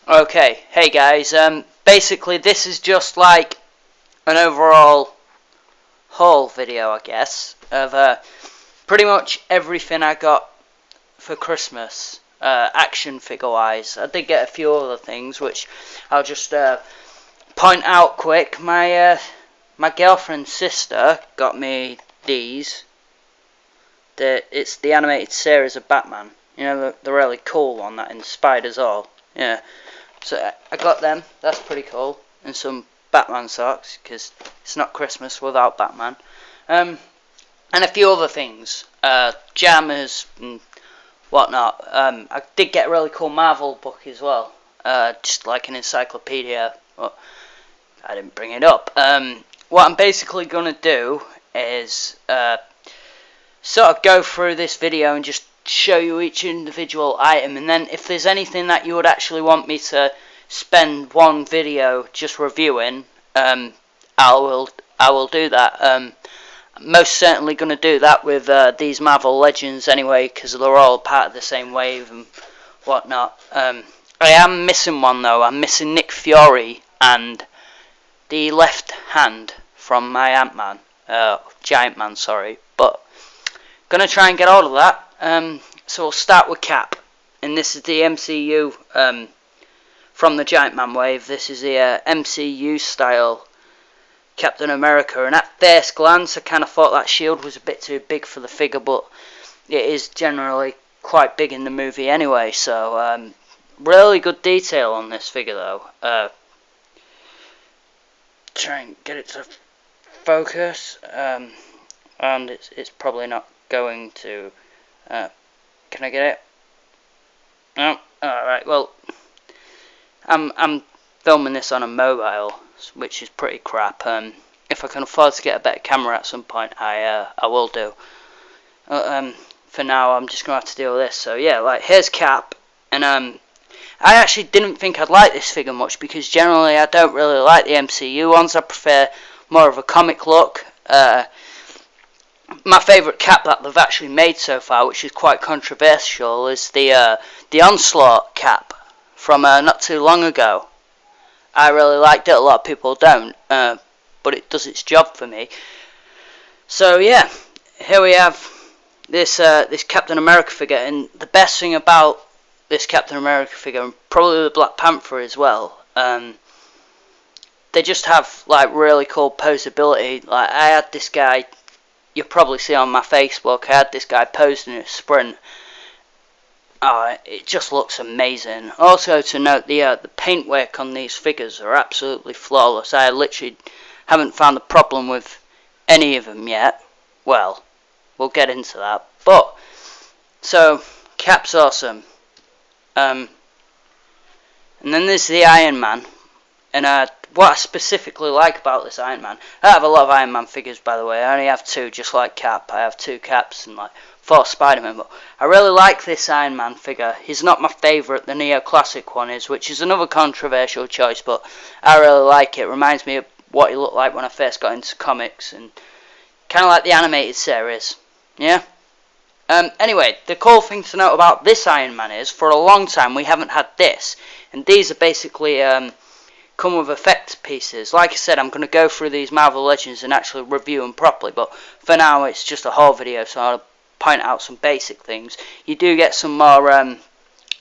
Okay, hey guys, basically this is just like an overall haul video, I guess, of pretty much everything I got for Christmas, action figure wise. I did get a few other things which I'll just point out quick. My girlfriend's sister got me these. It's the animated series of Batman. You know, the really cool one that inspired us all. Yeah. So I got them. That's pretty cool. And some Batman socks, because it's not Christmas without Batman. And a few other things. Jammers and whatnot. I did get a really cool Marvel book as well. Just like an encyclopedia. But I didn't bring it up. What I'm basically going to do is sort of go through this video and just show you each individual item, and then if there's anything that you would actually want me to spend one video just reviewing, I will do that. I'm most certainly going to do that with these Marvel Legends anyway, because they're all part of the same wave and whatnot. I am missing one though. I'm missing Nick Fury and the left hand from my Ant-Man, Giant Man, sorry, but gonna try and get all of that. So we'll start with Cap, and this is the MCU from the Giant Man wave. This is the MCU style Captain America, and at first glance I kind of thought that shield was a bit too big for the figure, but it is generally quite big in the movie anyway. So really good detail on this figure though. Try and get it to focus, and it's probably not going to. Can I get it? No. Alright, well, I'm filming this on a mobile, which is pretty crap. If I can afford to get a better camera at some point, I will do. For now, I'm just gonna have to deal with this. So yeah, like here's Cap, and I actually didn't think I'd like this figure much, because generally I don't really like the MCU ones. I prefer more of a comic look. My favourite Cap that they've actually made so far, which is quite controversial, is the Onslaught Cap from not too long ago. I really liked it. A lot of people don't, but it does its job for me. So yeah, here we have this Captain America figure, and the best thing about this Captain America figure, and probably the Black Panther as well, they just have like really cool posability. Like I had this guy. You'll probably see on my Facebook, I had this guy posed in a sprint. Oh, it just looks amazing. Also to note, the paintwork on these figures are absolutely flawless. I literally haven't found a problem with any of them yet. Well, we'll get into that. But, so, Cap's awesome. And then there's the Iron Man. And what I specifically like about this Iron Man, I have a lot of Iron Man figures, by the way. I only have 2, just like Cap. I have 2 Caps and like 4 Spider-Man, but I really like this Iron Man figure. He's not my favourite, the Neo Classic one is, which is another controversial choice, but I really like it. It reminds me of what he looked like when I first got into comics, and kind of like the animated series. Yeah? Anyway, the cool thing to note about this Iron Man is, for a long time we haven't had this, and these are basically come with effect pieces. Like I said, I'm going to go through these Marvel Legends and actually review them properly, but for now it's just a haul video, so I'll point out some basic things. You do get some more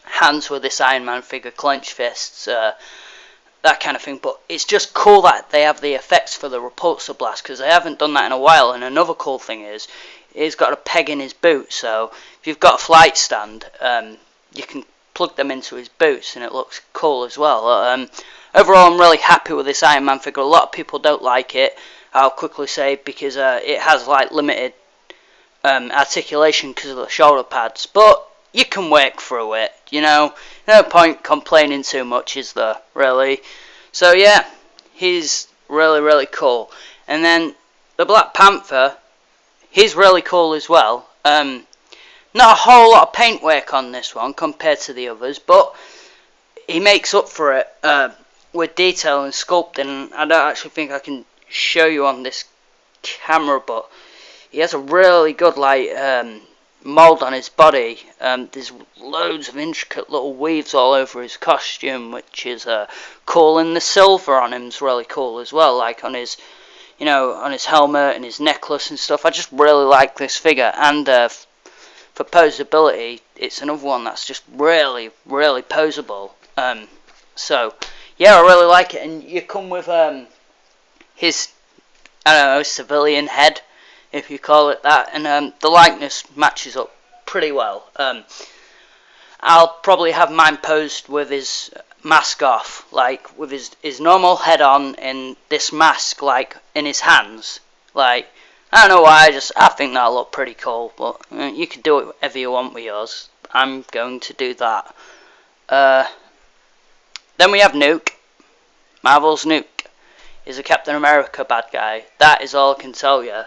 hands with this Iron Man figure, clenched fists, that kind of thing, but it's just cool that they have the effects for the repulsor blast, because they haven't done that in a while. And another cool thing is, he's got a peg in his boot, so if you've got a flight stand, you can plug them into his boots, and it looks cool as well. Overall, I'm really happy with this Iron Man figure. A lot of people don't like it, I'll quickly say, because it has like limited articulation because of the shoulder pads, but you can work through it, you know. No point complaining too much, is there, really? So yeah, he's really cool. And then the Black Panther, he's really cool as well. Not a whole lot of paintwork on this one compared to the others, but he makes up for it with detail and sculpting. I don't actually think I can show you on this camera, but he has a really good like mould on his body. There's loads of intricate little weaves all over his costume, which is cool, and the silver on him's really cool as well, like on his, you know, on his helmet and his necklace and stuff. I just really like this figure, and for posability, it's another one that's just really, really posable. So yeah, I really like it, and you come with his, I don't know, civilian head, if you call it that, and the likeness matches up pretty well. I'll probably have mine posed with his mask off, like with his normal head on, and this mask like in his hands. Like, I don't know why, I think that'll look pretty cool, but you can do it whatever you want with yours. I'm going to do that. Then we have Nuke. Marvel's Nuke is a Captain America bad guy. That is all I can tell you.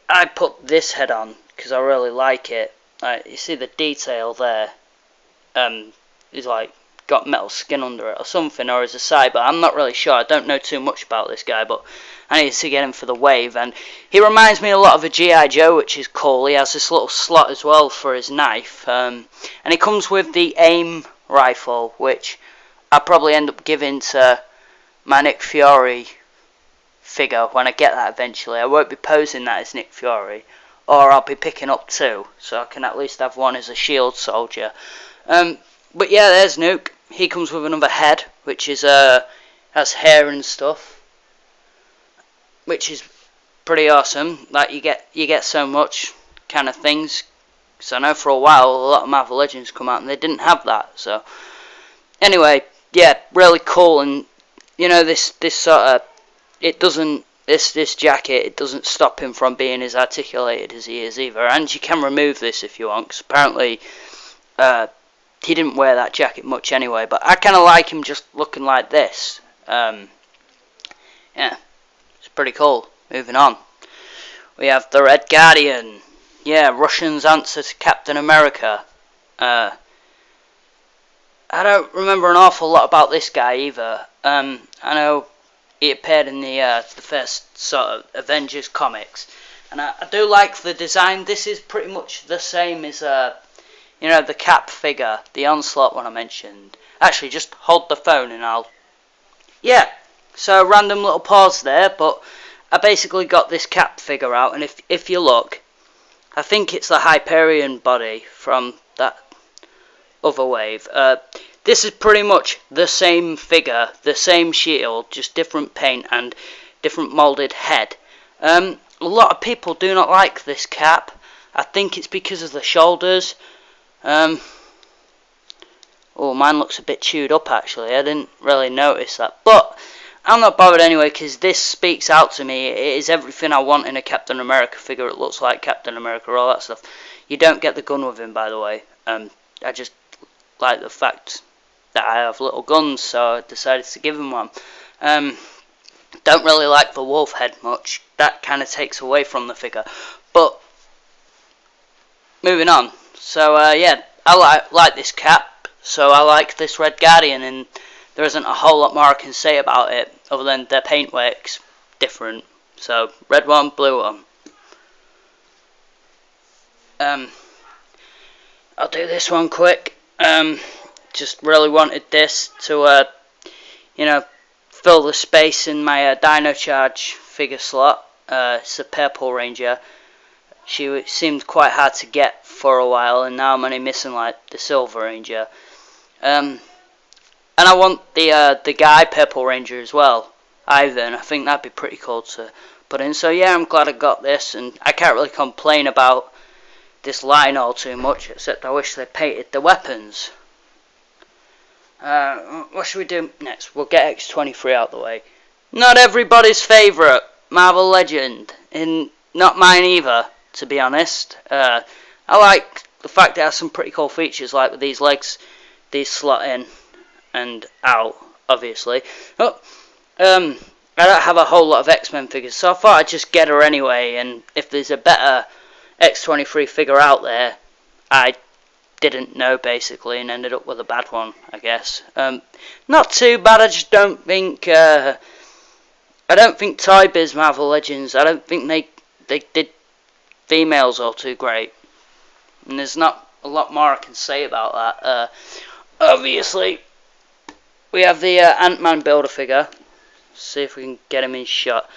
I put this head on because I really like it. You see the detail there. He's like got metal skin under it or something, or as a side, but I'm not really sure. I don't know too much about this guy, but I need to get him for the wave. And he reminds me a lot of a G.I. Joe, which is cool. He has this little slot as well for his knife, and he comes with the AIM rifle, which I'll probably end up giving to my Nick Fury figure when I get that eventually. I won't be posing that as Nick Fury, or I'll be picking up two, so I can at least have one as a shield soldier. But yeah, there's Nuke. He comes with another head, which is has hair and stuff, which is pretty awesome. Like you get so much kind of things. So I know for a while a lot of Marvel Legends come out and they didn't have that. So anyway, yeah, really cool. And you know, this sort of, it doesn't, this jacket, it doesn't stop him from being as articulated as he is either. And you can remove this if you want, because apparently he didn't wear that jacket much anyway. But I kind of like him just looking like this. Yeah, it's pretty cool. Moving on, we have the Red Guardian. Yeah, Russians answer to Captain America. I don't remember an awful lot about this guy either. I know he appeared in the first sort of Avengers comics, and I do like the design. This is pretty much the same as you know, the Cap figure, the Onslaught one I mentioned. Actually, just hold the phone and I'll... Yeah, so random little pause there, but I basically got this Cap figure out, and if you look, I think it's the Hyperion body from that other wave. This is pretty much the same figure, the same shield, just different paint and different moulded head. A lot of people do not like this Cap. I think it's because of the shoulders. Oh, mine looks a bit chewed up actually. I didn't really notice that, but I'm not bothered anyway, because this speaks out to me. It is everything I want in a Captain America figure. It looks like Captain America, all that stuff. You don't get the gun with him, by the way. I just like the fact that I have little guns, so I decided to give him one. Don't really like the wolf head much. That kind of takes away from the figure. But moving on. So yeah, I like this Cap. So I like this Red Guardian, and there isn't a whole lot more I can say about it other than their paintwork's different. So red one, blue one. I'll do this one quick. Just really wanted this to you know, fill the space in my Dino Charge figure slot. It's a Purple Ranger. She seemed quite hard to get for a while, and now I'm only missing like the Silver Ranger. And I want the guy Purple Ranger as well, Ivan. I think that'd be pretty cool to put in. So yeah, I'm glad I got this, and I can't really complain about this line all too much, except I wish they painted the weapons. What should we do next? We'll get X-23 out the way. Not everybody's favourite Marvel Legend, and not mine either, to be honest. I like the fact that it has some pretty cool features, like with these legs, these slot in and out, obviously. Oh, I don't have a whole lot of X-Men figures, so I thought I'd just get her anyway, and if there's a better X-23 figure out there, I didn't know basically, and ended up with a bad one, I guess. Not too bad. I just don't think Toy Biz Marvel Legends, I don't think they did female's all too great. And there's not a lot more I can say about that. Obviously, we have the Ant-Man Build-A-Figure. See if we can get him in shot.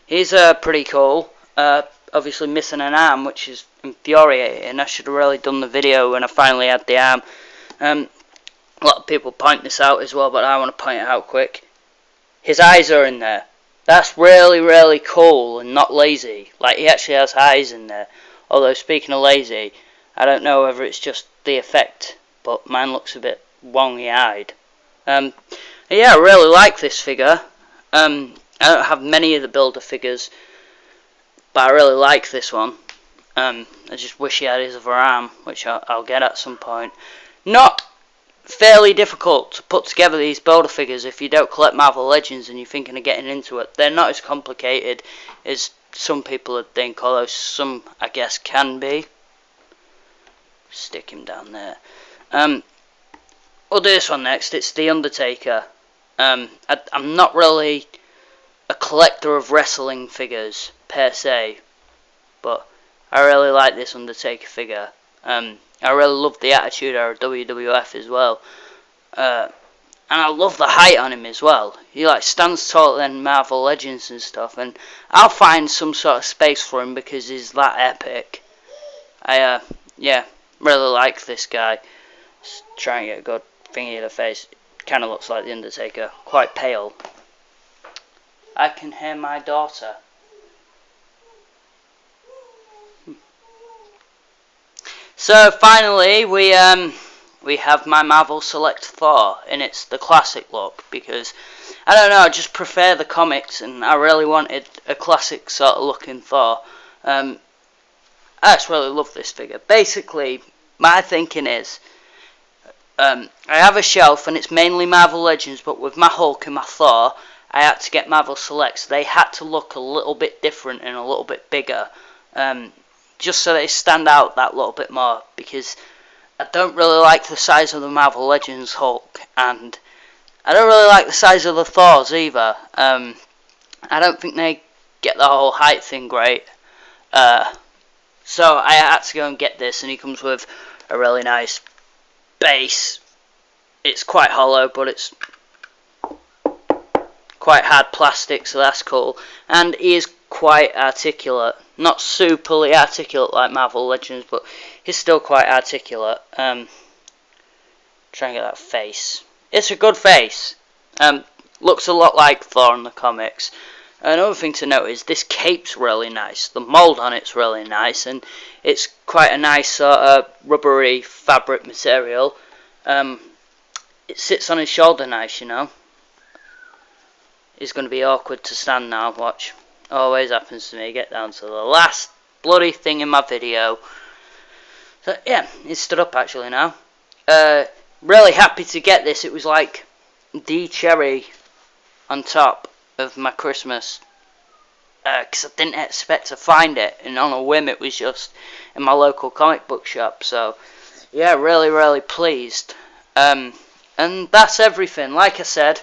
He's pretty cool. Obviously missing an arm, which is infuriating. I should have really done the video when I finally had the arm. A lot of people point this out as well, but I want to point it out quick. His eyes are in there. That's really, really cool and not lazy. Like, he actually has eyes in there. Although, speaking of lazy, I don't know whether it's just the effect, but mine looks a bit wongy-eyed. Yeah, I really like this figure. I don't have many of the Build-A-Figures, but I really like this one. I just wish he had his other arm, which I'll get at some point. Not fairly difficult to put together these Build-A-Figures if you don't collect Marvel Legends and you're thinking of getting into it. They're not as complicated as some people would think, although some, I guess, can be. Stick him down there. We'll do this one next. It's The Undertaker. I'm not really a collector of wrestling figures per se, but I really like this Undertaker figure. I really love the Attitude Era WWF as well, and I love the height on him as well. He like stands taller than Marvel Legends and stuff, and I'll find some sort of space for him because he's that epic. Yeah, really like this guy. Just try and get a good thingy to the face. Kind of looks like the Undertaker, quite pale. I can hear my daughter. So finally, we have my Marvel Select Thor, and it's the classic look because I don't know, I just prefer the comics, and I really wanted a classic sort of looking Thor. I just really love this figure. Basically, my thinking is, I have a shelf, and it's mainly Marvel Legends, but with my Hulk and my Thor, I had to get Marvel Selects. They had to look a little bit different and a little bit bigger. Just so they stand out that little bit more, because I don't really like the size of the Marvel Legends Hulk, and I don't really like the size of the Thors either. I don't think they get the whole height thing great. So I had to go and get this, and he comes with a really nice base. It's quite hollow, but it's quite hard plastic, so that's cool. And he is quite articulate. Not superly articulate like Marvel Legends, but he's still quite articulate. Try and get that face. It's a good face. Looks a lot like Thor in the comics. Another thing to note is this cape's really nice. The mould on it's really nice, and it's quite a nice sort of rubbery fabric material. It sits on his shoulder nice, you know. It's going to be awkward to stand now, watch. Always happens to me. Get down to the last bloody thing in my video. So yeah, it's stood up actually now. Really happy to get this. It was like the cherry on top of my Christmas, because I didn't expect to find it, and on a whim it was just in my local comic book shop. So yeah, really pleased. And that's everything. Like I said,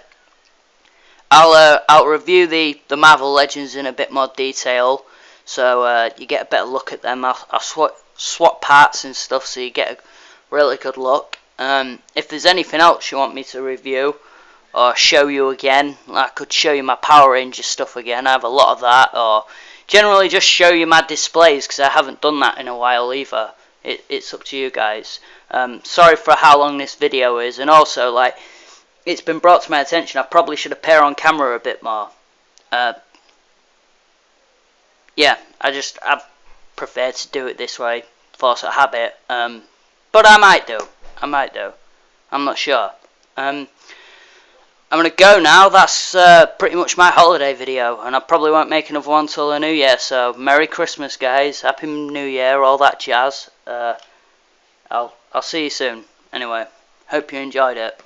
I'll review the Marvel Legends in a bit more detail, so you get a better look at them. I'll swap parts and stuff, so you get a really good look. If there's anything else you want me to review or show you again, I could show you my Power Ranger stuff again. I have a lot of that, or generally just show you my displays, because I haven't done that in a while either. It's up to you guys. Sorry for how long this video is, and also like, it's been brought to my attention I probably should appear on camera a bit more. Yeah, I prefer to do it this way, force a habit. But I might do. I'm not sure. I'm gonna go now. That's pretty much my holiday video, and I probably won't make another one till the New Year. So Merry Christmas, guys. Happy New Year, all that jazz. I'll see you soon. Anyway, hope you enjoyed it.